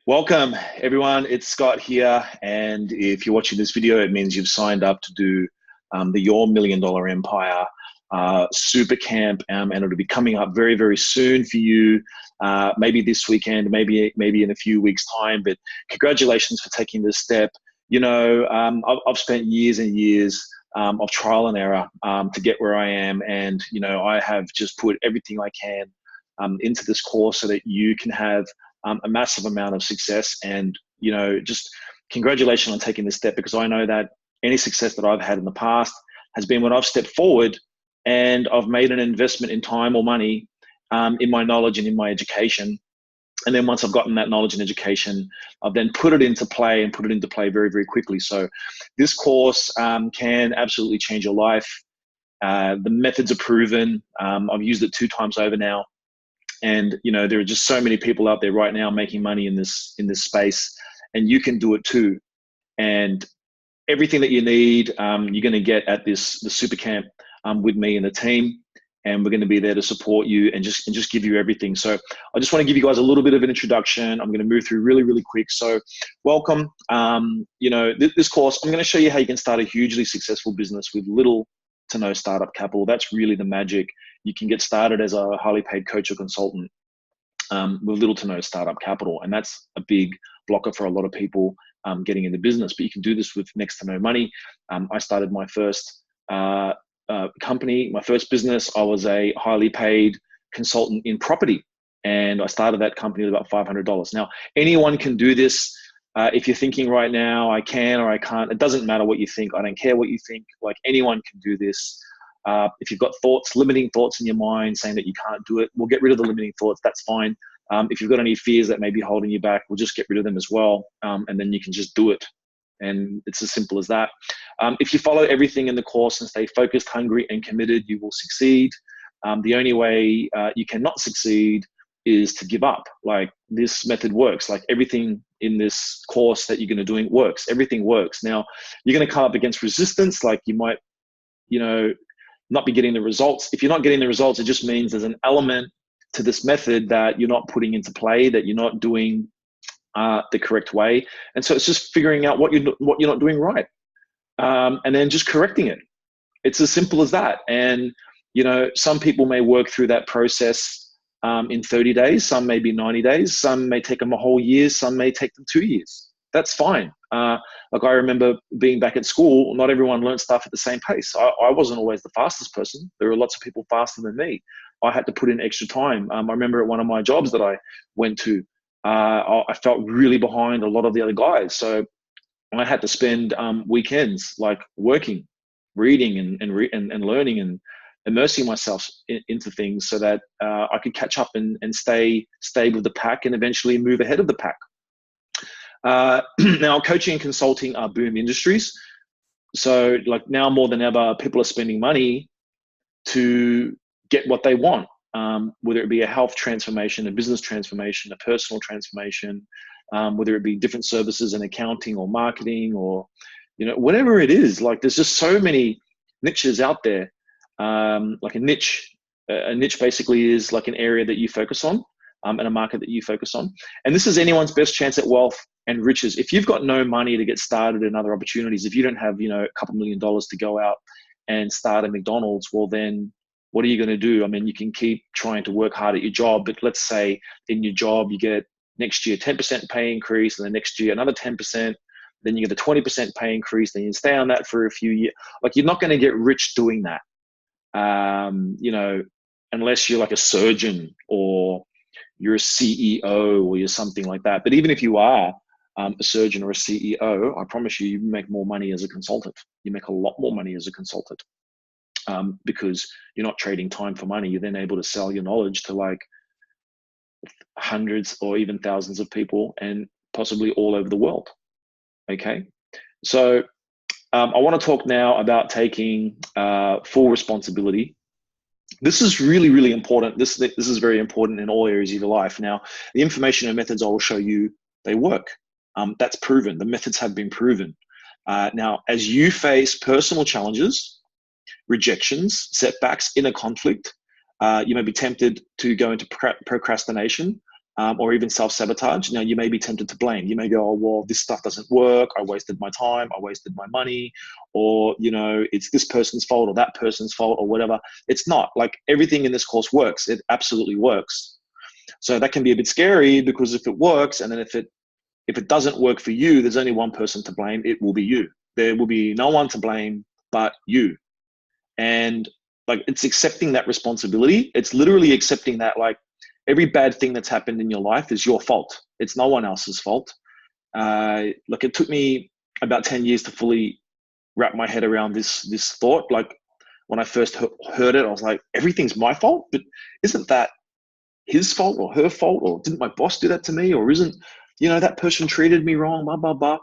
Welcome, everyone. It's Scott here. And if you're watching this video, it means you've signed up to do the Your $1 Million Empire Super Camp, and it'll be coming up very, very soon for you. Maybe this weekend, maybe in a few weeks' time. But congratulations for taking this step. You know, I've spent years and years of trial and error to get where I am, and you know, I have just put everything I can into this course so that you can have a massive amount of success. And you know, just congratulations on taking this step, because I know that any success that I've had in the past has been when I've stepped forward and I've made an investment in time or money in my knowledge and in my education. And then once I've gotten that knowledge and education, I've then put it into play very, very quickly. So this course can absolutely change your life. The methods are proven. I've used it 2 times over now. And you know, there are just so many people out there right now making money in this space, and you can do it too. And everything that you need, you're going to get at the super camp with me and the team, and we're going to be there to support you and just give you everything. So I just want to give you guys a little bit of an introduction. I'm going to move through really, really quick. So welcome. You know, this course, I'm going to show you how you can start a hugely successful business with little to no startup capital. That's really the magic. You can get started as a highly paid coach or consultant with little to no startup capital. And that's a big blocker for a lot of people getting into business. But you can do this with next to no money. I started my first company, my first business. I was a highly paid consultant in property, and I started that company with about $500. Now, anyone can do this. If you're thinking right now, I can or I can't, it doesn't matter what you think. I don't care what you think. Like, anyone can do this. If you've got limiting thoughts in your mind saying that you can't do it, we'll get rid of the limiting thoughts. That's fine. If you've got any fears that may be holding you back, we'll just get rid of them as well. And then you can just do it. And it's as simple as that. If you follow everything in the course and stay focused, hungry, and committed, you will succeed. The only way you cannot succeed is to give up. Like, this method works. Like, everything in this course that you're going to do works. Everything works. Now, you're going to come up against resistance. Like, you might, you know, not be getting the results. If you're not getting the results, it just means there's an element to this method that you're not putting into play, that you're not doing the correct way. And so it's just figuring out what you're not doing right, and then just correcting it. It's as simple as that. And you know, some people may work through that process in 30 days, some may be 90 days, some may take them a whole year, some may take them 2 years. That's fine. Like, I remember being back at school, not everyone learned stuff at the same pace. I wasn't always the fastest person. There were lots of people faster than me. I had to put in extra time. I remember at one of my jobs that I went to, I felt really behind a lot of the other guys. So I had to spend weekends like working, reading and learning and immersing myself into things so that I could catch up and stay with the pack and eventually move ahead of the pack. Now, coaching and consulting are boom industries. So like, now more than ever, people are spending money to get what they want, whether it be a health transformation, a business transformation, a personal transformation, whether it be different services in accounting or marketing, or, you know, whatever it is. Like, there's just so many niches out there. Like a niche basically is like an area that you focus on, and a market that you focus on. And this is anyone's best chance at wealth and riches. If you've got no money to get started in other opportunities, if you don't have, you know, a couple $1 million to go out and start a McDonald's, well, then what are you going to do? I mean, you can keep trying to work hard at your job, but let's say in your job, you get next year 10% pay increase, and the next year another 10%, then you get a 20% pay increase, then you stay on that for a few years. Like, you're not going to get rich doing that, you know, unless you're like a surgeon or you're a CEO or you're something like that. But even if you are a surgeon or a CEO, I promise you make more money as a consultant. You make a lot more money as a consultant, because you're not trading time for money. You're then able to sell your knowledge to like hundreds or even thousands of people, and possibly all over the world. Okay, so I want to talk now about taking full responsibility. This is really, really important. This is very important in all areas of your life. Now, the information and methods I will show you, they work. That's proven. The methods have been proven. Now, as you face personal challenges, rejections, setbacks, inner conflict, you may be tempted to go into procrastination. or even self-sabotage, you may be tempted to blame. You may go, oh, well, this stuff doesn't work. I wasted my time. I wasted my money. Or, it's this person's fault or that person's fault or whatever. It's not. Like, everything in this course works. It absolutely works. So that can be a bit scary, because if it works, and then if it doesn't work for you, there's only one person to blame. It will be you. There will be no one to blame but you. And like, it's accepting that responsibility. It's literally accepting that, like, every bad thing that's happened in your life is your fault. It's no one else's fault. Like, it took me about 10 years to fully wrap my head around this thought. Like, when I first heard it, I was like, everything's my fault, but isn't that his fault or her fault? Or didn't my boss do that to me? Or isn't, that person treated me wrong, blah, blah, blah.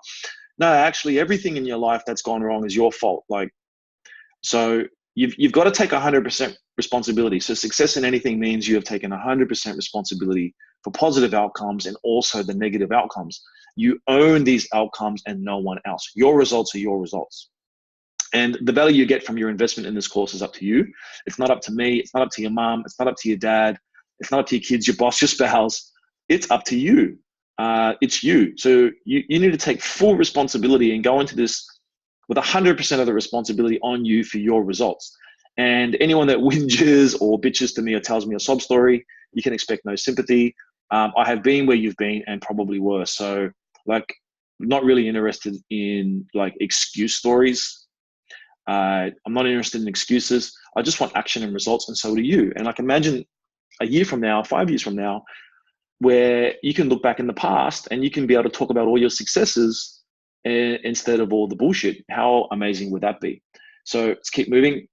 No, actually, everything in your life that's gone wrong is your fault. Like, so you've got to take 100% responsibility. So success in anything means you have taken 100% responsibility for positive outcomes and also the negative outcomes. You own these outcomes and no one else. Your results are your results. And the value you get from your investment in this course is up to you. It's not up to me. It's not up to your mom. It's not up to your dad. It's not up to your kids, your boss, your spouse. It's up to you. It's you. So you need to take full responsibility and go into this with 100% of the responsibility on you for your results. And anyone that whinges or bitches to me or tells me a sob story, you can expect no sympathy. I have been where you've been and probably worse. So, like, not really interested in like excuse stories. I'm not interested in excuses. I just want action and results, and so do you. And like, imagine a year from now, 5 years from now, where you can look back in the past and you can be able to talk about all your successes instead of all the bullshit. How amazing would that be? So let's keep moving.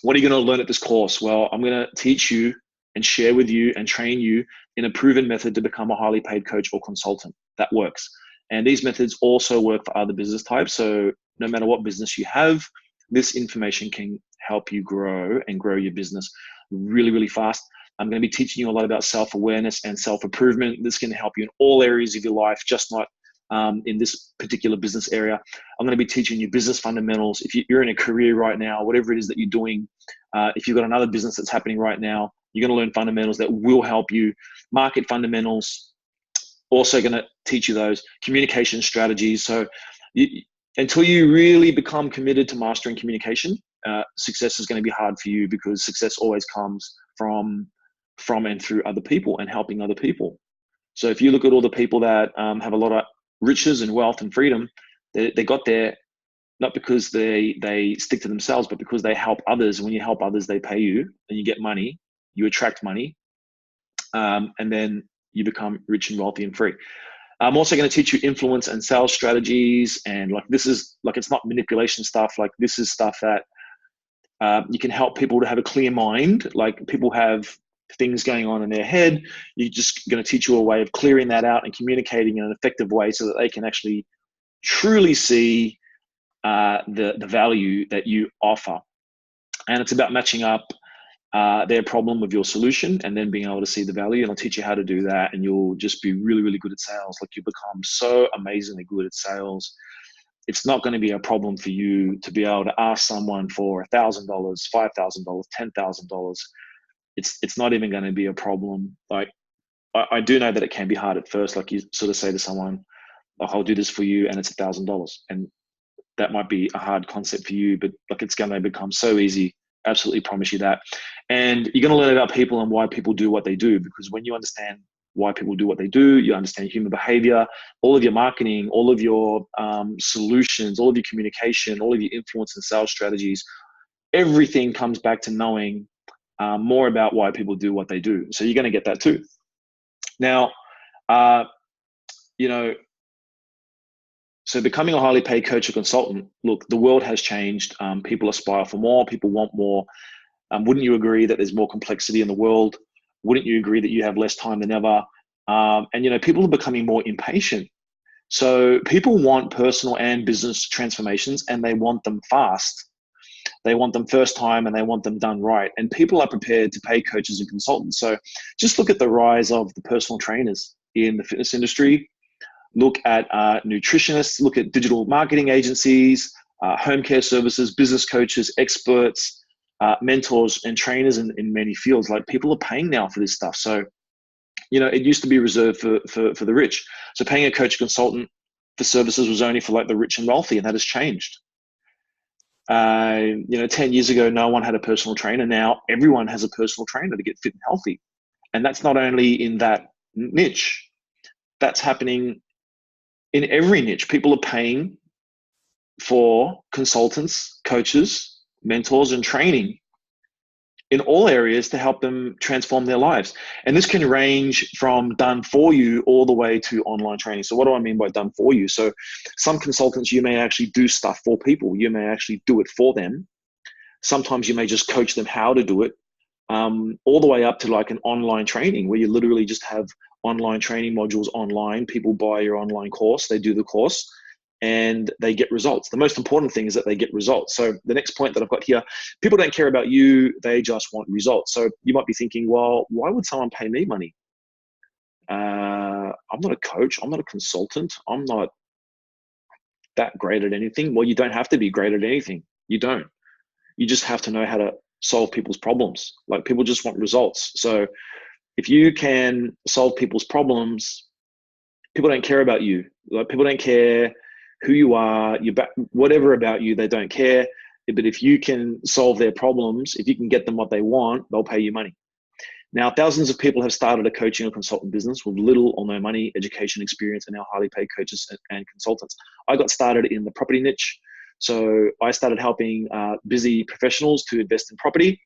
What are you going to learn at this course? Well, I'm going to teach you and share with you and train you in a proven method to become a highly paid coach or consultant. That works. And these methods also work for other business types. So no matter what business you have, this information can help you grow your business really, really fast. I'm going to be teaching you a lot about self-awareness and self-improvement. This can help you in all areas of your life, just not in this particular business area. I'm going to be teaching you business fundamentals. If you're in a career right now, whatever it is that you're doing, if you've got another business that's happening right now, you're going to learn fundamentals that will help you. Market fundamentals, also going to teach you those. Communication strategies. So until you really become committed to mastering communication, success is going to be hard for you, because success always comes from and through other people and helping other people. So if you look at all the people that have a lot of riches and wealth and freedom, they got there not because they stick to themselves, but because they help others. When you help others, they pay you and you get money, you attract money, and then you become rich and wealthy and free. I'm also going to teach you influence and sales strategies. And like, this is like, it's not manipulation stuff. Like, this is stuff that you can help people to have a clear mind. Like, people have things going on in their head. You're just going to teach you a way of clearing that out and communicating in an effective way so that they can actually truly see the value that you offer. And it's about matching up their problem with your solution and then being able to see the value. And I'll teach you how to do that, and you'll just be really, really good at sales. Like, you become so amazingly good at sales. It's not going to be a problem for you to be able to ask someone for $1,000, $5,000, $10,000. It's not even going to be a problem. Like, I do know that it can be hard at first. Like, you sort of say to someone, oh, I'll do this for you, and it's $1,000. And that might be a hard concept for you, but like, it's going to become so easy. Absolutely promise you that. And you're going to learn about people and why people do what they do, because when you understand why people do what they do, you understand human behavior, all of your marketing, all of your solutions, all of your communication, all of your influence and sales strategies, everything comes back to knowing more about why people do what they do. So you're going to get that too. Now, so becoming a highly paid coach or consultant, look, the world has changed. People aspire for more. People want more. Wouldn't you agree that there's more complexity in the world? Wouldn't you agree that you have less time than ever? And people are becoming more impatient. So people want personal and business transformations, and they want them fast. They want them first time, and they want them done right. And people are prepared to pay coaches and consultants. So just look at the rise of the personal trainers in the fitness industry. Look at nutritionists, look at digital marketing agencies, home care services, business coaches, experts, mentors, and trainers in many fields. Like, people are paying now for this stuff. So it used to be reserved for the rich. So paying a coach, consultant for services was only for like the rich and wealthy, and that has changed. 10 years ago, no one had a personal trainer. Now everyone has a personal trainer to get fit and healthy. And that's not only in that niche, that's happening in every niche. People are paying for consultants, coaches, mentors, and training in all areas to help them transform their lives. And this can range from done for you all the way to online training. So what do I mean by done for you? So some consultants, you may actually do stuff for people. You may actually do it for them. Sometimes you may just coach them how to do it, all the way up to like an online training where you literally just have online training modules online. People buy your online course, they do the course, and they get results. The most important thing is that they get results. So the next point that I've got here, people don't care about you, they just want results. So you might be thinking, well, why would someone pay me money? I'm not a coach, I'm not a consultant, I'm not that great at anything. Well, you don't have to be great at anything. You don't. You just have to know how to solve people's problems. Like, people just want results. So if you can solve people's problems, people don't care about you. Like, people don't care who you are, whatever about you, they don't care. But if you can solve their problems, if you can get them what they want, they'll pay you money. Now, thousands of people have started a coaching or consultant business with little or no money, education, experience, and now highly paid coaches and consultants. I got started in the property niche. So I started helping busy professionals to invest in property.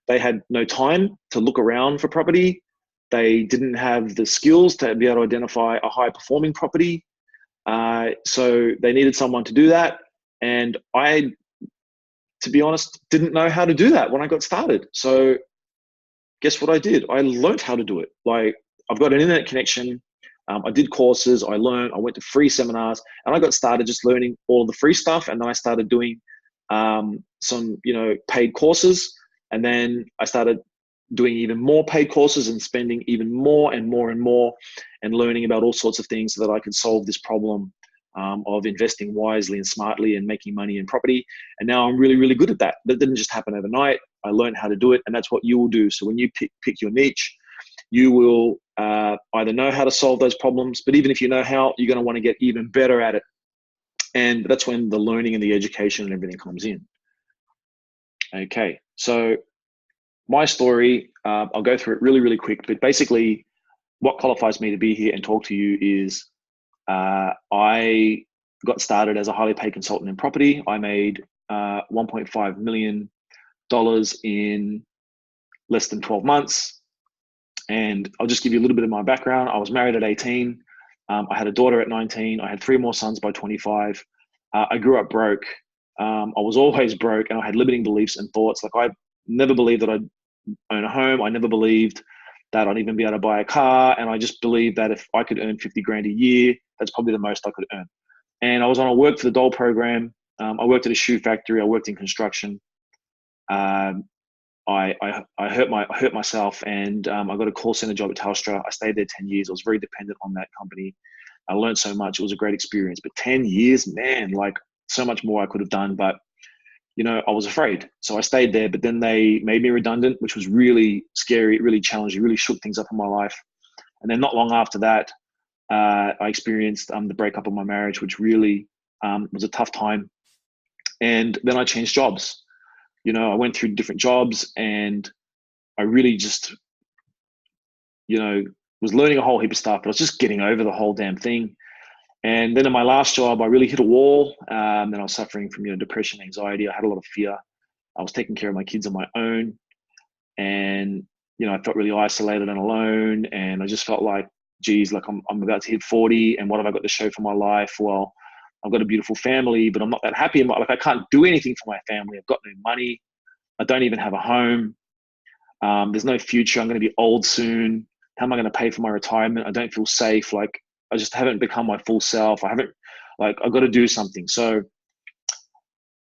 They had no time to look around for property. They didn't have the skills to be able to identify a high performing property. So they needed someone to do that. And I, to be honest, didn't know how to do that when I got started. So guess what I did? I learned how to do it. Like, I've got an internet connection. I did courses, I learned, I went to free seminars, and I got started just learning all the free stuff. And then I started doing some, paid courses. And then I started doing even more paid courses and spending even more and more and more and learning about all sorts of things so that I could solve this problem of investing wisely and smartly and making money in property. And now I'm really, really good at that. That didn't just happen overnight. I learned how to do it, and that's what you will do. So when you pick your niche, you will either know how to solve those problems, but even if you know how, you're going to want to get even better at it. And that's when the learning and the education and everything comes in. Okay, so my story, I'll go through it really, really quick, but basically what qualifies me to be here and talk to you is I got started as a highly paid consultant in property. I made $1.5 million in less than 12 months. And I'll just give you a little bit of my background. I was married at 18. I had a daughter at 19. I had 3 more sons by 25. I grew up broke. I was always broke, and I had limiting beliefs and thoughts. Like, I never believed that I'd own a home. I never believed that I'd even be able to buy a car. And I just believed that if I could earn 50 grand a year, that's probably the most I could earn. And I was on a work for the doll program. I worked at a shoe factory. I worked in construction. I hurt myself, and I got a call center job at Telstra. I stayed there 10 years. I was very dependent on that company. I learned so much. It was a great experience. But 10 years, man, like, so much more I could have done. But, I was afraid. So I stayed there. But then they made me redundant, which was really scary, really challenging, really shook things up in my life. And then not long after that, I experienced the breakup of my marriage, which really was a tough time. And then I changed jobs. I went through different jobs, and I really just, was learning a whole heap of stuff, but I was just getting over the whole damn thing. And then in my last job, I really hit a wall. Then I was suffering from, depression, anxiety. I had a lot of fear. I was taking care of my kids on my own. And, I felt really isolated and alone. And I just felt like, geez, like I'm about to hit 40, and what have I got to show for my life? Well, I've got a beautiful family, but I'm not that happy. Like, I can't do anything for my family. I've got no money. I don't even have a home. There's no future. I'm going to be old soon. How am I going to pay for my retirement? I don't feel safe. Like, I just haven't become my full self. I've got to do something. So,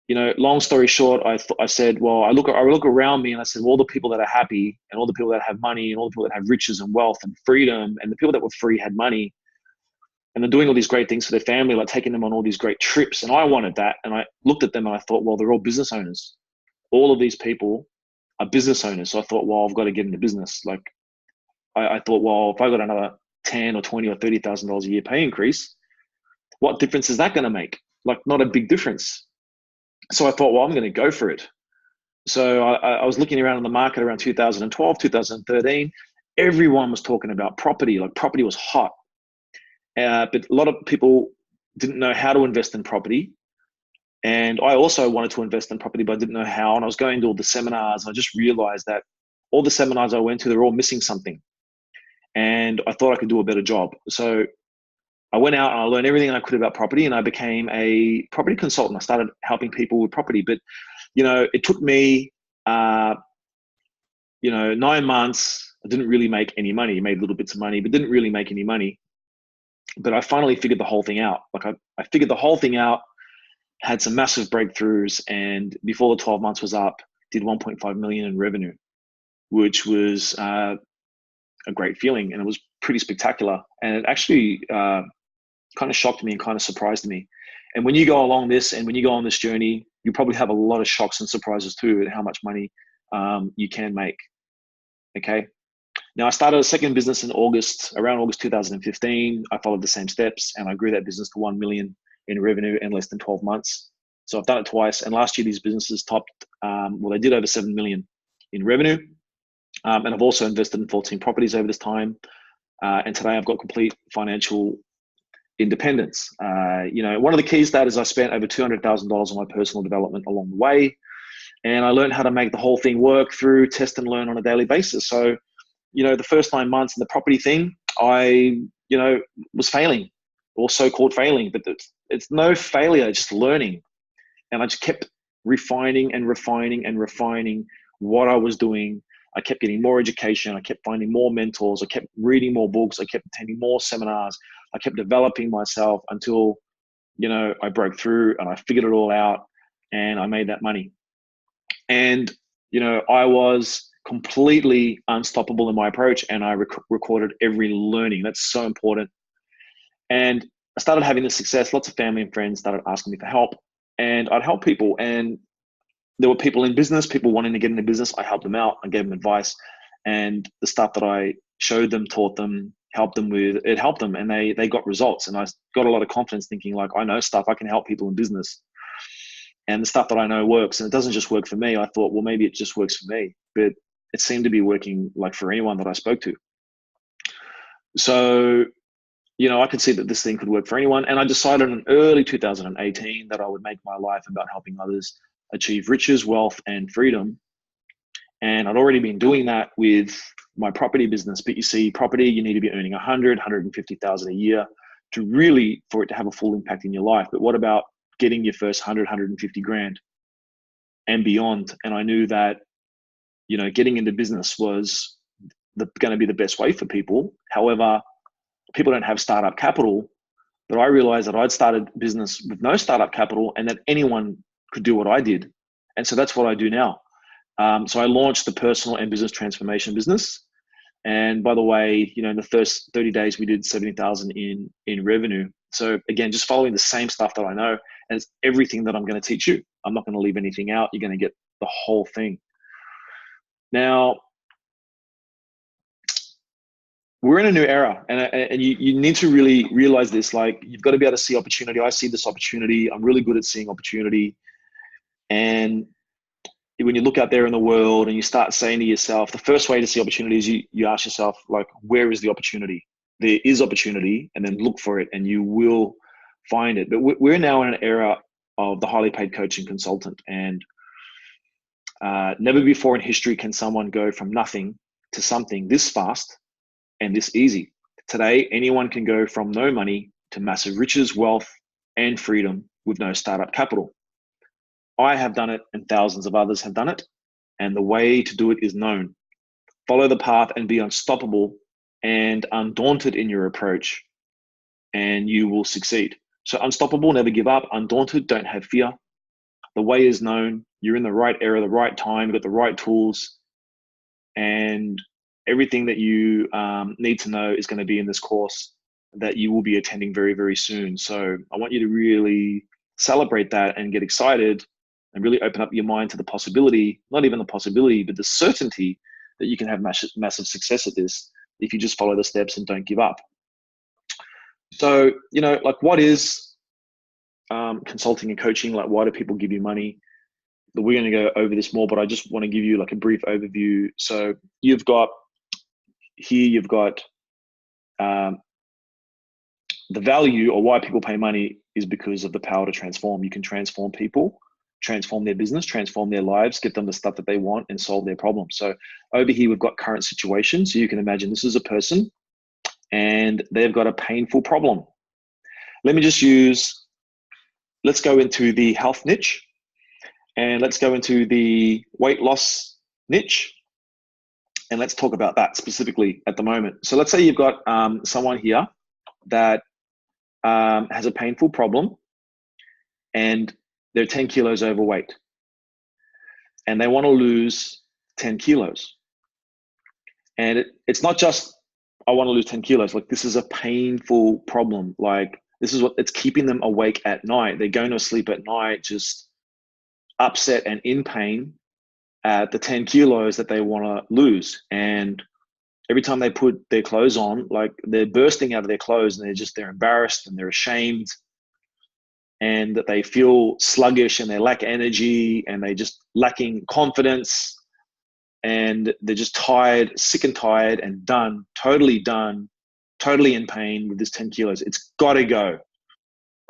long story short, I said, well, I look around me, and I said, well, all the people that are happy, and all the people that have money, and all the people that have riches and wealth and freedom, and the people that were free had money, and they're doing all these great things for their family, like taking them on all these great trips. And I wanted that. And I looked at them and I thought, well, they're all business owners. All of these people are business owners. So I thought, well, I've got to get into business. Like, I thought, well, if I got another 10 or 20 or $30,000 a year pay increase, what difference is that going to make? Like, not a big difference. So I thought, well, I'm going to go for it. So I was looking around in the market around 2012, 2013. Everyone was talking about property. Like, property was hot. But a lot of people didn't know how to invest in property. And I also wanted to invest in property, but I didn't know how. And I was going to all the seminars. And I just realized that all the seminars I went to, they're all missing something. And I thought I could do a better job. So I went out and I learned everything I could about property, and I became a property consultant. I started helping people with property. But, it took me, 9 months. I didn't really make any money. I made little bits of money, but didn't really make any money. But I finally figured the whole thing out. Like, I figured the whole thing out, had some massive breakthroughs, and before the 12 months was up, did 1.5 million in revenue, which was a great feeling, and it was pretty spectacular. And it actually kind of shocked me and kind of surprised me. And when you go along this, and when you go on this journey, you probably have a lot of shocks and surprises too at how much money you can make. Okay. Now, I started a second business in around August 2015. I followed the same steps, and I grew that business to 1 million in revenue in less than 12 months. So I've done it twice. And last year, these businesses topped, they did over 7 million in revenue. And I've also invested in 14 properties over this time. And today I've got complete financial independence. One of the keys to that is I spent over $200,000 on my personal development along the way. And I learned how to make the whole thing work through test and learn on a daily basis. So, the first 9 months in the property thing, I, was failing, or so-called failing, but it's no failure, just learning. And I just kept refining and refining and refining what I was doing. I kept getting more education. I kept finding more mentors. I kept reading more books. I kept attending more seminars. I kept developing myself until, I broke through and I figured it all out, and I made that money. And, I was completely unstoppable in my approach, and I recorded every learning. That's so important. And I started having this success. Lots of family and friends started asking me for help, and I'd help people. And there were people in business, people wanting to get into business. I helped them out. I gave them advice, and the stuff that I showed them, taught them, helped them with, it helped them, and they got results. And I got a lot of confidence thinking, like, I know stuff. I can help people in business, and the stuff that I know works. And it doesn't just work for me. I thought, well, maybe it just works for me, but it seemed to be working like for anyone that I spoke to. So, I could see that this thing could work for anyone. And I decided in early 2018 that I would make my life about helping others achieve riches, wealth, and freedom. And I'd already been doing that with my property business. But you see, property, you need to be earning 150,000 a year for it to have a full impact in your life. But what about getting your first 150 grand and beyond? And I knew that, getting into business was going to be the best way for people. However, people don't have startup capital. But I realized that I'd started business with no startup capital, and that anyone could do what I did. And so that's what I do now. So I launched the personal and business transformation business. And by the way, in the first 30 days, we did 70,000 in revenue. So again, just following the same stuff that I know, and it's everything that I'm going to teach you. I'm not going to leave anything out. You're going to get the whole thing. Now, we're in a new era, and you need to really realize this. Like, you've got to be able to see opportunity. I see this opportunity. I'm really good at seeing opportunity. And when you look out there in the world and you start saying to yourself, the first way to see opportunity is you ask yourself, like, where is the opportunity? There is opportunity, and then look for it, and you will find it. But we're now in an era of the highly paid coach and consultant, and never before in history can someone go from nothing to something this fast and this easy. Today, anyone can go from no money to massive riches, wealth, and freedom with no startup capital. I have done it, and thousands of others have done it. And the way to do it is known. Follow the path and be unstoppable and undaunted in your approach, and you will succeed. So unstoppable, never give up. Undaunted, don't have fear. The way is known. You're in the right area, the right time, you've got the right tools, and everything that you need to know is going to be in this course that you will be attending very, very soon. So I want you to really celebrate that and get excited and really open up your mind to the possibility, not even the possibility, but the certainty that you can have massive success at this. if you just follow the steps and don't give up. So, you know, like, what is consulting and coaching? Like, why do people give you money? We're going to go over this more, but I just want to give you like a brief overview. So you've got the value, or why people pay money, is because of the power to transform. You can transform people, transform their business, transform their lives, get them the stuff that they want, and solve their problems. So over here, we've got current situation. So you can imagine this is a person and they've got a painful problem. Let's go into the health niche, and let's go into the weight loss niche, and let's talk about that specifically at the moment. So let's say you've got someone here that has a painful problem, and they're 10 kilos overweight, and they want to lose 10 kilos. And it's not just, I want to lose 10 kilos. Like, this is a painful problem. Like, this is what it's keeping them awake at night. They're going to sleep at night just upset and in pain at the 10 kilos that they want to lose. And every time they put their clothes on, like, they're bursting out of their clothes, and they're embarrassed and they're ashamed, and that they feel sluggish and they lack energy and they just lacking confidence, and they're just tired, sick and tired and done, totally in pain with this 10 kilos. It's got to go.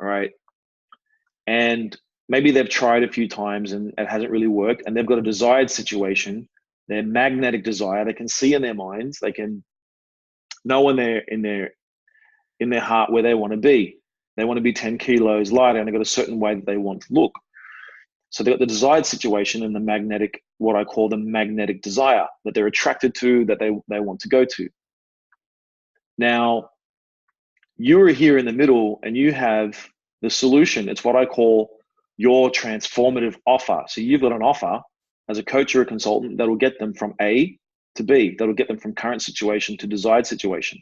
All right. And maybe they've tried a few times and it hasn't really worked, and they've got a desired situation, their magnetic desire. They can see in their minds, they can know in their heart where they want to be. They want to be 10 kilos lighter, and they've got a certain way that they want to look. So they've got the desired situation and the magnetic, what I call the magnetic desire, that they're attracted to, that they want to go to. Now, you're here in the middle, and you have the solution. It's what I call your transformative offer. So you've got an offer as a coach or a consultant that will get them from A to B, that'll get them from current situation to desired situation.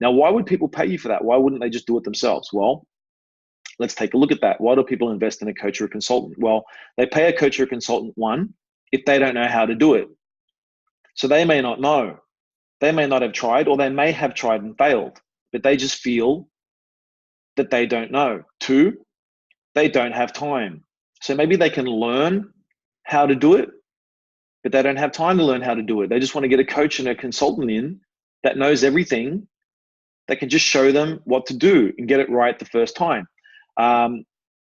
Now, why would people pay you for that? Why wouldn't they just do it themselves? Well, let's take a look at that. Why do people invest in a coach or a consultant? Well, they pay a coach or a consultant, one, if they don't know how to do it. So they may not know. They may not have tried, or they may have tried and failed, but they just feel that they don't know. Two, they don't have time. So maybe they can learn how to do it, but they don't have time to learn how to do it. They just want to get a coach and a consultant in that knows everything, that can just show them what to do and get it right the first time.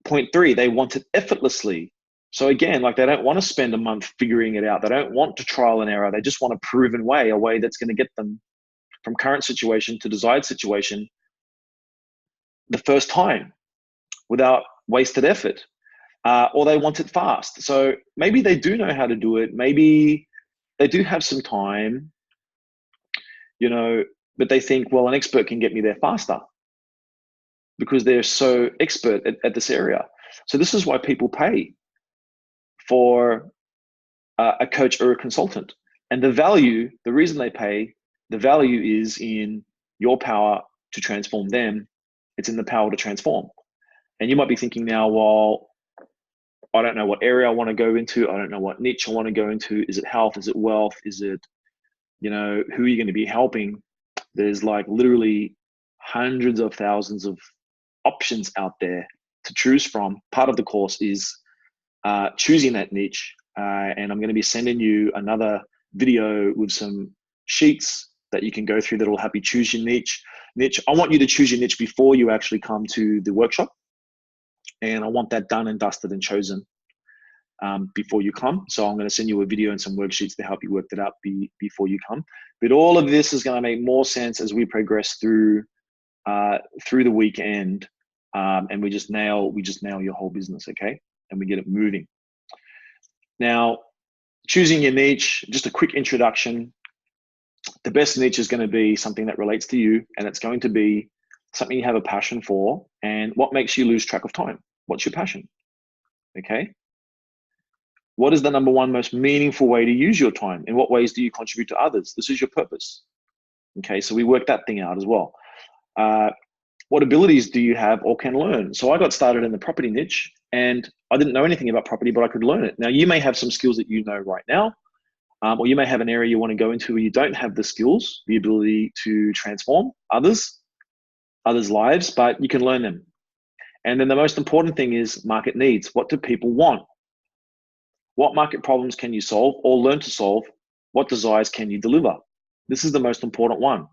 Point three, they want it effortlessly. So again, like, they don't want to spend a month figuring it out. They don't want to trial and error. They just want a proven way, a way that's going to get them from current situation to desired situation the first time without wasted effort. Or they want it fast. So maybe they do know how to do it. Maybe they do have some time, you know, but they think, well, an expert can get me there faster because they're so expert at this area. So this is why people pay for a coach or a consultant. And the reason they pay, the value is in your power to transform them. It's in the power to transform. And you might be thinking now, well, I don't know what area I want to go into. I don't know what niche I want to go into. Is it health? Is it wealth? Is it, you know, who are you going to be helping? There's like literally hundreds of thousands of options out there to choose from. Part of the course is choosing that niche. And I'm going to be sending you another video with some sheets that you can go through that will help you choose your niche. I want you to choose your niche before you actually come to the workshop. And I want that done and dusted and chosen before you come. So I'm going to send you a video and some worksheets to help you work that out before you come. But all of this is going to make more sense as we progress through the weekend, and we just nail your whole business, okay? And we get it moving. Now, choosing your niche, just a quick introduction. The best niche is going to be something that relates to you, and it's going to be something you have a passion for. And what makes you lose track of time? What's your passion? Okay. What is the number one most meaningful way to use your time? In what ways do you contribute to others? This is your purpose. Okay, so we work that thing out as well. What abilities do you have or can learn? So I got started in the property niche, and I didn't know anything about property, but I could learn it. Now, you may have some skills that you know right now, Or you may have an area you want to go into where you don't have the skills, the ability to transform others' lives, but you can learn them. And then the most important thing is market needs. What do people want? What market problems can you solve or learn to solve? What desires can you deliver? This is the most important one.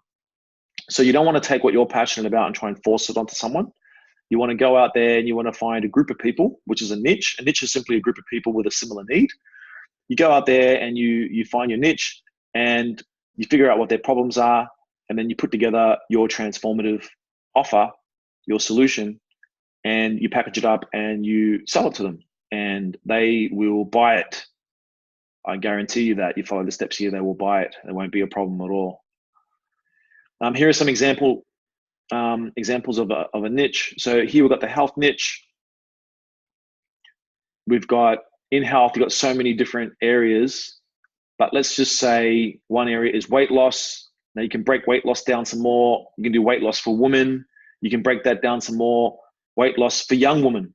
So you don't want to take what you're passionate about and try and force it onto someone. You want to go out there and you want to find a group of people, which is a niche. A niche is simply a group of people with a similar need. You go out there and you find your niche and you figure out what their problems are, and then you put together your transformative offer, your solution, and you package it up and you sell it to them, and they will buy it. I guarantee you that. You follow the steps here, they will buy it. There won't be a problem at all. Here are some examples of a niche. So here we've got the health niche. We've got in health, you've got so many different areas, but let's just say one area is weight loss. Now you can break weight loss down some more. You can do weight loss for women. You can break that down some more. Weight loss for young women,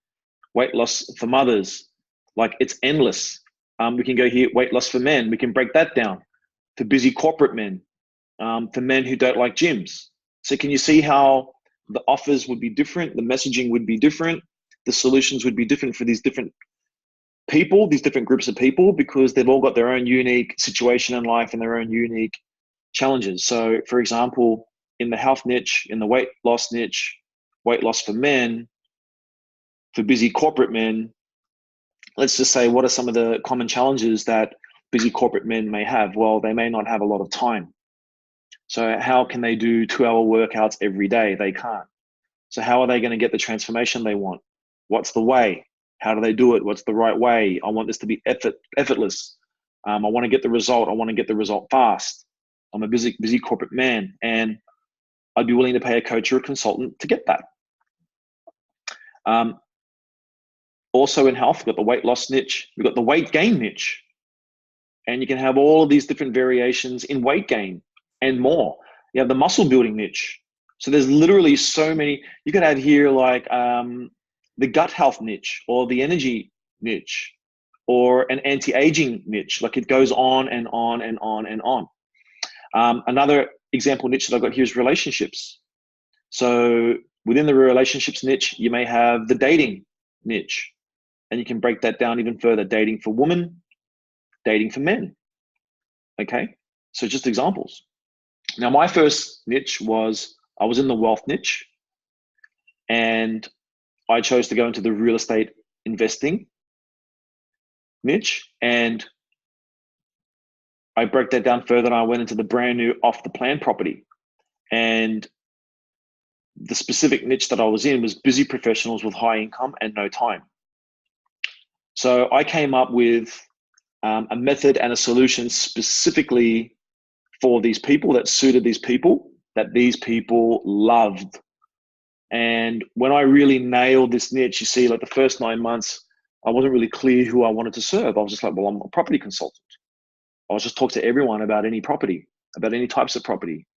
weight loss for mothers. Like, it's endless. We can go here, weight loss for men. We can break that down for busy corporate men, for men who don't like gyms. So can you see how the offers would be different? The messaging would be different. The solutions would be different for these different people, these different groups of people, because they've all got their own unique situation in life and their own unique challenges. So for example, in the health niche, in the weight loss niche, weight loss for men, for busy corporate men, let's just say, what are some of the common challenges that busy corporate men may have? Well, they may not have a lot of time. So how can they do 2-hour workouts every day? They can't. So how are they going to get the transformation they want? What's the way? How do they do it? What's the right way? I want this to be effortless. I want to get the result. I want to get the result fast. I'm a busy corporate man, and I'd be willing to pay a coach or a consultant to get that. Also in health, we've got the weight loss niche. We've got the weight gain niche. And you can have all of these different variations in weight gain and more. You have the muscle building niche. So there's literally so many. You could have here like the gut health niche, or the energy niche, or an anti-aging niche. Like, it goes on and on and on and on. Another example niche that I've got here is relationships. So within the relationships niche, you may have the dating niche, and you can break that down even further. Dating for women, dating for men. Okay, so just examples. Now, my first niche was, I was in the wealth niche, and I chose to go into the real estate investing niche, and I broke that down further, and I went into the brand new off the plan property. And the specific niche that I was in was busy professionals with high income and no time. So I came up with a method and a solution specifically for these people, that suited these people, that these people loved. And when I really nailed this niche, you see, like the first 9 months, I wasn't really clear who I wanted to serve. I was just like, well, I'm a property consultant. I was just talk to everyone about any property, about any types of property,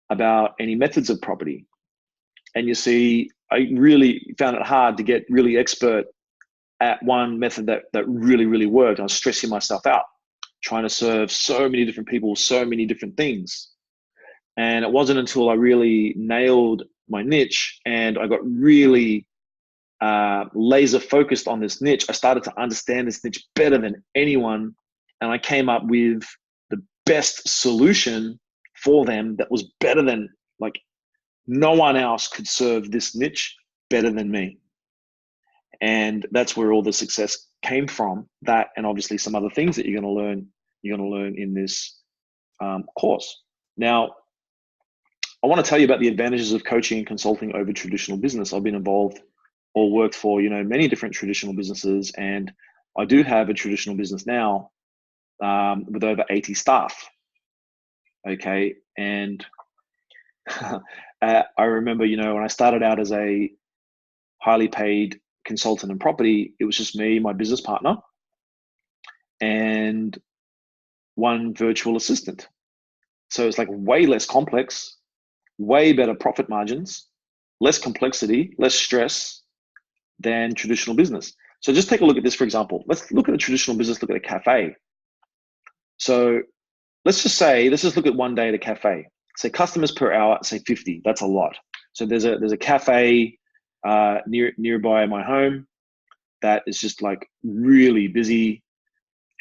about any methods of property. And you see, I really found it hard to get really expert at one method that really, really worked. I was stressing myself out, trying to serve so many different people, so many different things. And it wasn't until I really nailed my niche and I got really laser focused on this niche, I started to understand this niche better than anyone. And I came up with the best solution for them that was better than, like, no one else could serve this niche better than me. And that's where all the success came from. That, and obviously some other things that you're going to learn in this course. Now, I want to tell you about the advantages of coaching and consulting over traditional business. I've been involved or worked for, many different traditional businesses, and I do have a traditional business now with over 80 staff. Okay, and I remember, when I started out as a highly paid consultant in property, it was just me, my business partner, and one virtual assistant. So it's like way less complex, way better profit margins, less complexity, less stress than traditional business. So just take a look at this, for example. Let's look at a traditional business, look at a cafe. So let's just look at one day at a cafe. Say customers per hour, say 50. That's a lot. So there's a cafe nearby my home that is just like really busy,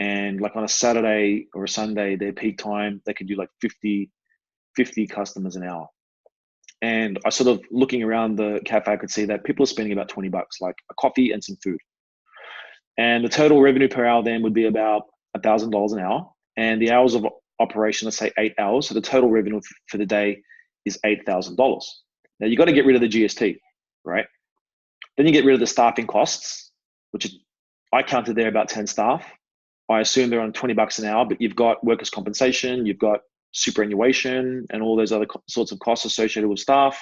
and like on a Saturday or a Sunday, their peak time, they could do like 50 customers an hour. And I sort of looking around the cafe, I could see that people are spending about 20 bucks, like a coffee and some food. And the total revenue per hour then would be about $1,000 an hour. And the hours of operation, let's say 8 hours. So the total revenue for the day is $8,000. Now you got to get rid of the GST, right? Then you get rid of the staffing costs, which is, I counted there about 10 staff. I assume they're on 20 bucks an hour, but you've got workers' compensation, you've got superannuation, and all those other sorts of costs associated with staff.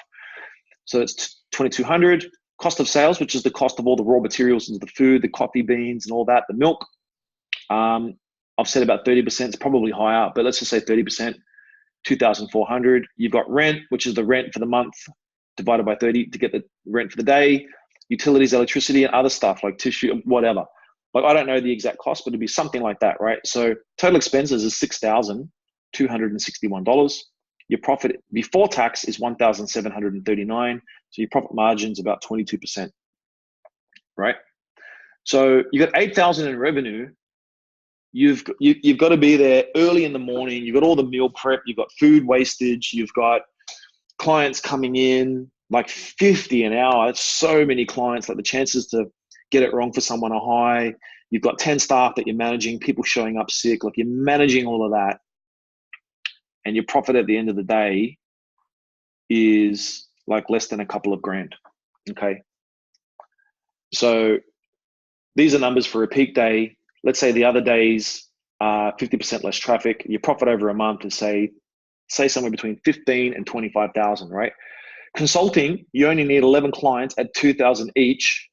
So it's 2,200. Cost of sales, which is the cost of all the raw materials into the food, the coffee beans and all that, the milk. I've said about 30%, it's probably higher, but let's just say 30%, 2,400. You've got rent, which is the rent for the month divided by 30 to get the rent for the day, utilities, electricity, and other stuff like tissue, whatever. Like, I don't know the exact cost, but it'd be something like that, right? So total expenses is $6,261. Your profit before tax is $1,739. So your profit margin's about 22%, right? So you got 8,000 in revenue. You've got to be there early in the morning. You've got all the meal prep. You've got food wastage. You've got clients coming in like 50 an hour. It's so many clients. Like the chances to get it wrong for someone are high. You've got 10 staff that you're managing. People showing up sick. Like you're managing all of that, and your profit at the end of the day is like less than a couple of grand. Okay. So these are numbers for a peak day. Let's say the other days are 50% less traffic. Your profit over a month is say somewhere between 15 and 25,000, right? Consulting, you only need 11 clients at 2,000 each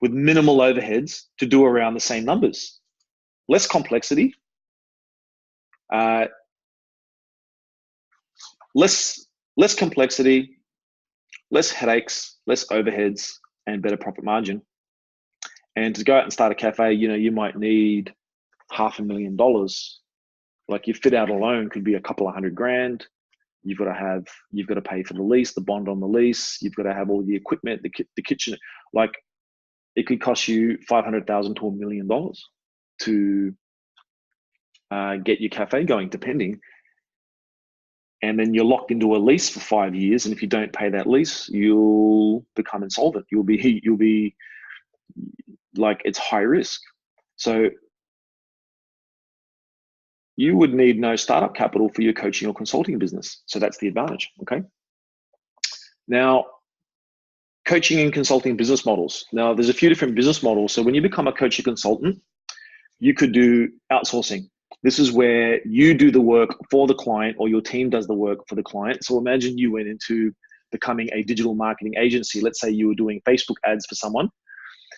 with minimal overheads to do around the same numbers. Less complexity, less complexity, less headaches, less overheads, and better profit margin. And to go out and start a cafe, you might need $500,000. Like your fit out alone could be a couple of $100,000. You've got to pay for the lease, the bond on the lease. You've got to have all the equipment, the kitchen. Like it could cost you $500,000 to $1 million to get your cafe going, depending. And then you're locked into a lease for 5 years, and if you don't pay that lease, you'll become insolvent. You'll be like, it's high risk. So you would need no startup capital for your coaching or consulting business. So that's the advantage. Okay. Now, coaching and consulting business models. Now, there's a few different business models. So when you become a coach or consultant, you could do outsourcing. This is where you do the work for the client, or your team does the work for the client. So imagine you went into becoming a digital marketing agency. Let's say you were doing Facebook ads for someone.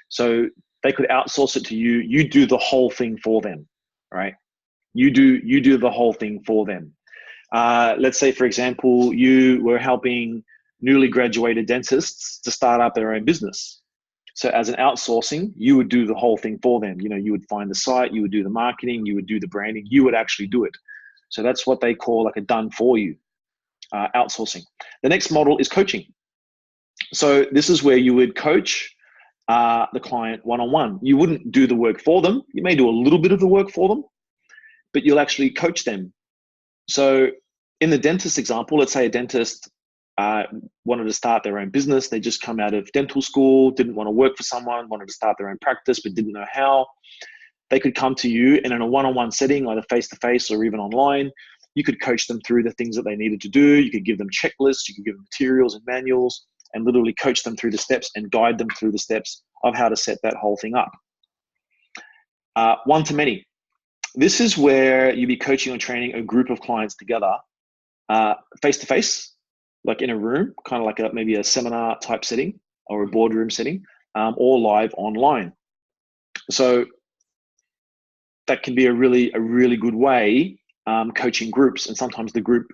So they could outsource it to you. You do the whole thing for them, right? You do the whole thing for them. Let's say, for example, you were helping newly graduated dentists to start up their own business. So as an outsourcing, you would do the whole thing for them. You would find the site, you would do the marketing, you would do the branding, you would actually do it. So that's what they call like a done for you, outsourcing. The next model is coaching. So this is where you would coach the client one-on-one. You wouldn't do the work for them. You may do a little bit of the work for them, but you'll actually coach them. So in the dentist example, let's say a dentist wanted to start their own business. They just come out of dental school, didn't want to work for someone, wanted to start their own practice, but didn't know how. They could come to you, and in a one-on-one setting, either face-to-face or even online, you could coach them through the things that they needed to do. You could give them checklists, you could give them materials and manuals, and literally coach them through the steps and guide them through the steps of how to set that whole thing up. One-to-many. This is where you'd be coaching or training a group of clients together, face-to-face, like in a room, kind of like maybe a seminar type setting or a boardroom setting, or live online. So that can be a really good way coaching groups, and sometimes the group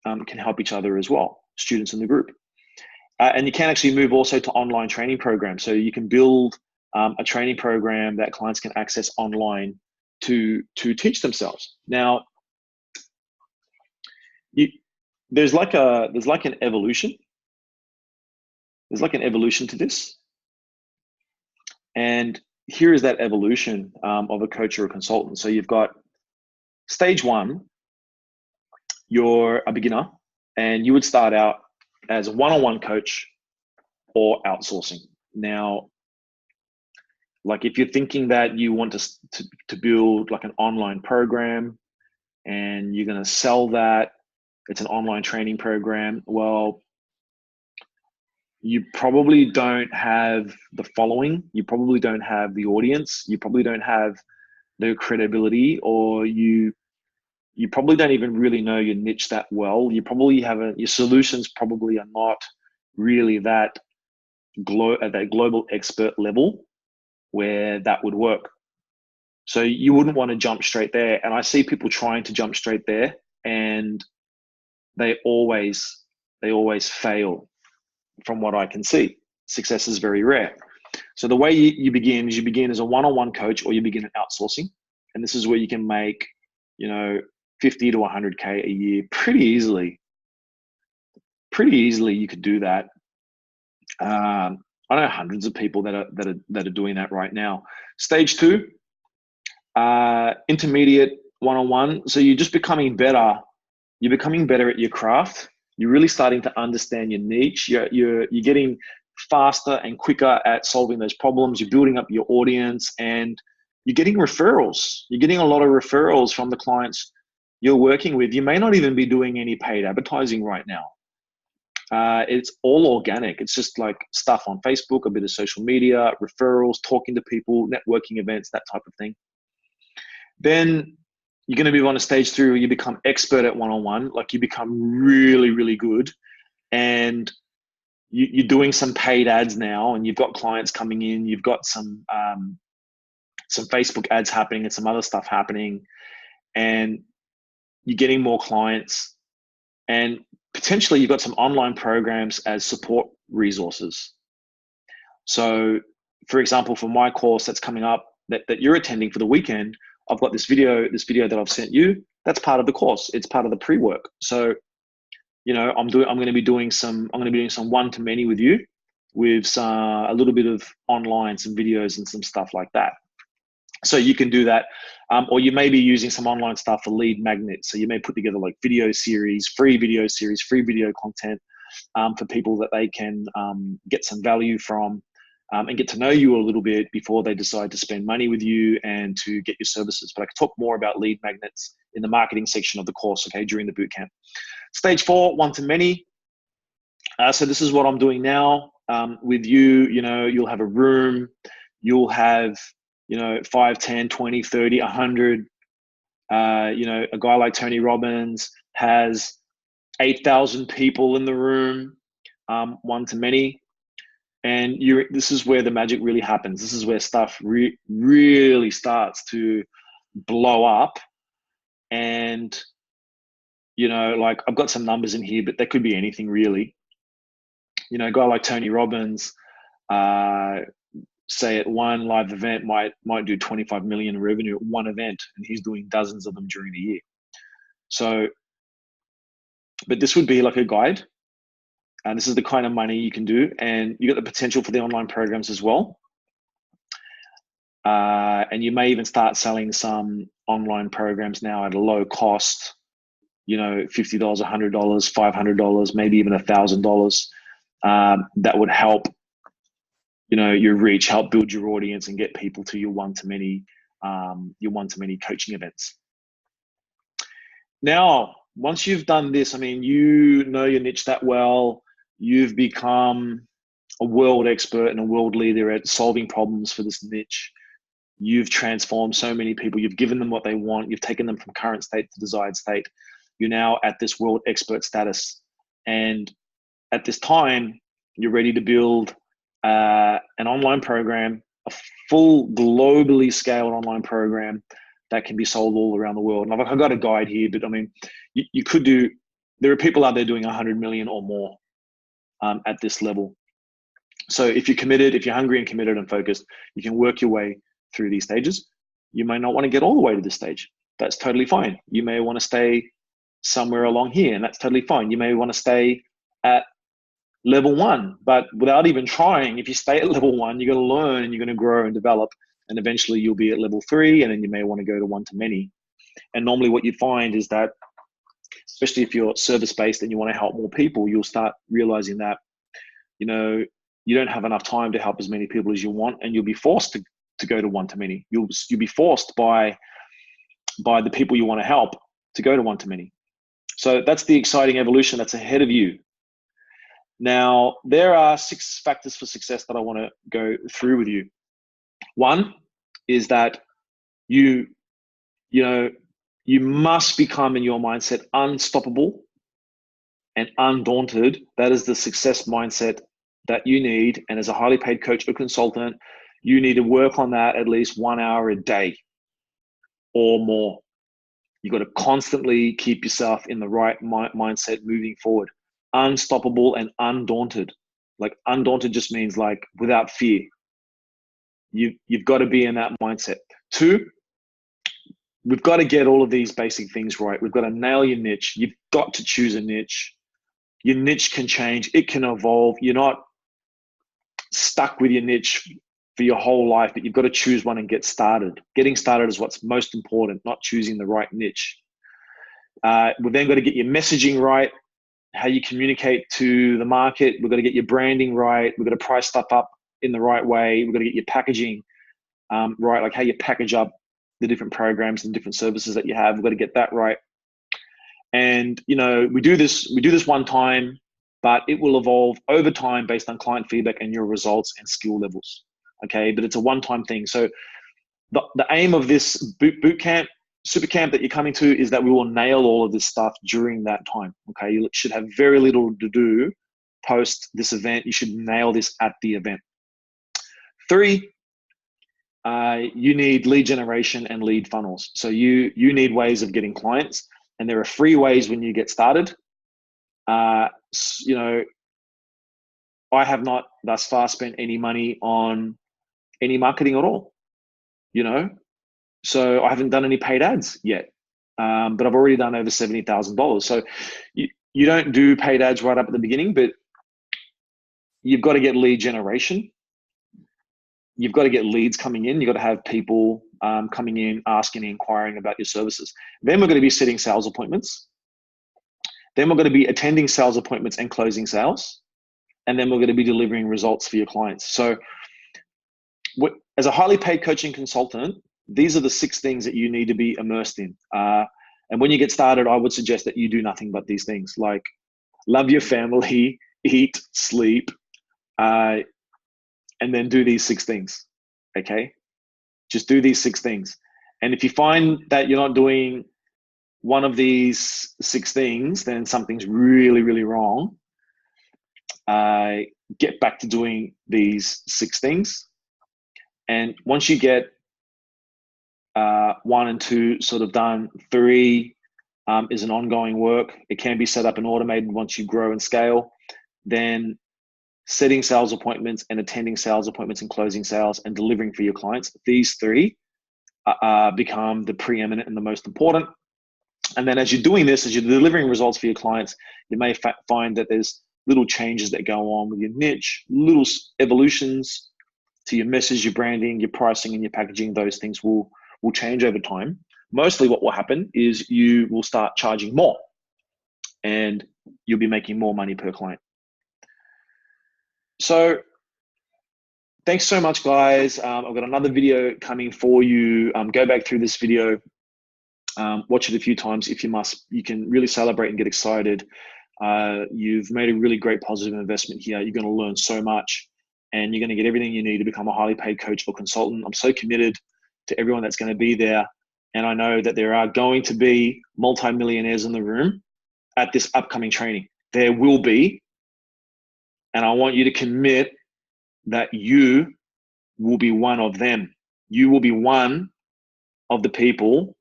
can help each other as well, students in the group. And you can actually move also to online training programs. So you can build a training program that clients can access online to teach themselves. Now, there's like an evolution. There's like an evolution to this, and here is that evolution of a coach or a consultant. So you've got stage one. You're a beginner, and you would start out as a one-on-one coach or outsourcing. Now, like if you're thinking that you want to build like an online program and you're going to sell that, it's an online training program, well, you probably don't have the following, you probably don't have the audience, you probably don't have the credibility, or you probably don't even really know your niche that well. You probably haven't, your solutions probably are not really that at that global expert level where that would work. So you wouldn't want to jump straight there. And I see people trying to jump straight there, and they always fail. From what I can see, success is very rare. So the way you begin is you begin as a one-on-one coach, or you begin at outsourcing. And this is where you can make, 50 to 100K a year pretty easily. Pretty easily you could do that. I know hundreds of people that are doing that right now. Stage two, intermediate one-on-one. So you're just becoming better. You're becoming better at your craft. You're really starting to understand your niche. You're getting faster and quicker at solving those problems. You're building up your audience, and you're getting referrals. You're getting a lot of referrals from the clients you're working with. You may not even be doing any paid advertising right now. It's all organic. It's just like stuff on Facebook, a bit of social media, referrals, talking to people, networking events, that type of thing. Then you're going to move on to stage three, where you become expert at one-on-one. Like you become really, really good, and you're doing some paid ads now, and you've got clients coming in. You've got some Facebook ads happening and some other stuff happening, and you're getting more clients, and potentially you've got some online programs as support resources. So, for example, for my course that's coming up that you're attending for the weekend, I've got this video that I've sent you. That's part of the course. It's part of the pre-work. So, I'm going to be doing some one-to-many with you, with a little bit of online, some videos and some stuff like that. So you can do that, or you may be using some online stuff for lead magnets. So you may put together like free video content for people that they can get some value from. And get to know you a little bit before they decide to spend money with you and to get your services. But I can talk more about lead magnets in the marketing section of the course, okay, during the bootcamp. Stage four, one-to-many. So this is what I'm doing now with you. You'll have a room. You'll have, 5, 10, 20, 30, 100. A guy like Tony Robbins has 8,000 people in the room, one-to-many. And this is where the magic really happens. This is where stuff really starts to blow up. And, like I've got some numbers in here, but that could be anything really. A guy like Tony Robbins, say at one live event might do 25 million in revenue at one event, and he's doing dozens of them during the year. So, but this would be like a guide. And this is the kind of money you can do, and you got the potential for the online programs as well. And you may even start selling some online programs now at a low cost, $50, $100, $500, maybe even $1,000. That would help, your reach, help build your audience and get people to your one-to-many coaching events. Now, once you've done this, you know your niche that well. You've become a world expert and a world leader at solving problems for this niche. You've transformed so many people. You've given them what they want. You've taken them from current state to desired state. You're now at this world expert status. And at this time, you're ready to build an online program, a full globally scaled online program that can be sold all around the world. And I've got a guide here, but you could do, there are people out there doing 100 million or more at this level. So if you're committed, if you're hungry and committed and focused, you can work your way through these stages. You may not want to get all the way to this stage. That's totally fine. You may want to stay somewhere along here, and that's totally fine. You may want to stay at level 1, but without even trying, if you stay at level 1, you're going to learn and you're going to grow and develop, and eventually you'll be at level 3, and then you may want to go to one-to-many. And normally what you find is that, especially if you're service-based and you want to help more people, you'll start realizing that, you know, you don't have enough time to help as many people as you want, and you'll be forced to go to one-to-many. You'll be forced by the people you want to help to go to one-to-many. So that's the exciting evolution that's ahead of you. Now, there are 6 factors for success that I want to go through with you. One is that you must become, in your mindset, unstoppable and undaunted. That is the success mindset that you need. And as a highly paid coach or consultant, you need to work on that at least 1 hour a day or more. You've got to constantly keep yourself in the right mindset moving forward. Unstoppable and undaunted. Like, undaunted just means like without fear. You've got to be in that mindset. 2, we've got to get all of these basic things right. We've got to nail your niche. You've got to choose a niche. Your niche can change. It can evolve. You're not stuck with your niche for your whole life, but you've got to choose one and get started. Getting started is what's most important, not choosing the right niche. We've then got to get your messaging right, how you communicate to the market. We've got to get your branding right. We've got to price stuff up in the right way. We've got to get your packaging right, like how you package up the different programs and different services that you have. We've got to get that right. And, you know, we do this one time, but it will evolve over time based on client feedback and your results and skill levels. Okay, but it's a one-time thing. So the aim of this boot camp, super camp that you're coming to, is that we will nail all of this stuff during that time. Okay, you should have very little to do post this event. You should nail this at the event. 3, you need lead generation and lead funnels. So you need ways of getting clients, and there are free ways when you get started. You know, I have not thus far spent any money on any marketing at all, you know, so I haven't done any paid ads yet, but I've already done over $70,000. So you don't do paid ads right up at the beginning, but you've got to get lead generation. You've got to get leads coming in. You've got to have people coming in, asking, inquiring about your services. Then we're going to be setting sales appointments. Then we're going to be attending sales appointments and closing sales. And then we're going to be delivering results for your clients. So as a highly paid coaching consultant, these are the 6 things that you need to be immersed in. And when you get started, I would suggest that you do nothing but these things, like love your family, eat, sleep, and then do these 6 things. Okay, just do these 6 things. And if you find that you're not doing one of these 6 things, then something's really, really wrong. Get back to doing these 6 things. And once you get 1 and 2 sort of done, 3 is an ongoing work. It can be set up and automated once you grow and scale. Then setting sales appointments and attending sales appointments and closing sales and delivering for your clients. These 3 become the preeminent and the most important. And then as you're doing this, as you're delivering results for your clients, you may find that there's little changes that go on with your niche, little evolutions to your message, your branding, your pricing, and your packaging. Those things will change over time. Mostly what will happen is you will start charging more and you'll be making more money per client. So thanks so much, guys. I've got another video coming for you. Go back through this video, watch it a few times if you must. You can really celebrate and get excited. You've made a really great positive investment here. You're going to learn so much, and you're going to get everything you need to become a highly paid coach or consultant. I'm so committed to everyone that's going to be there. And I know that there are going to be multimillionaires in the room at this upcoming training. There will be. And I want you to commit that you will be one of them. You will be one of the people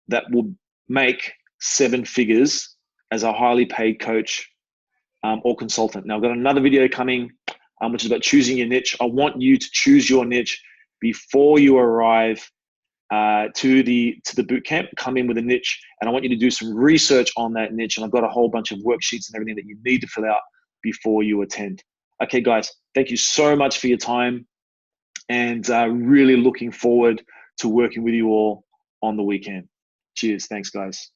that will make 7 figures as a highly paid coach or consultant. Now, I've got another video coming, which is about choosing your niche. I want you to choose your niche before you arrive to the boot camp. Come in with a niche, and I want you to do some research on that niche. And I've got a whole bunch of worksheets and everything that you need to fill out before you attend. Okay, guys, thank you so much for your time, and really looking forward to working with you all on the weekend. Cheers. Thanks, guys.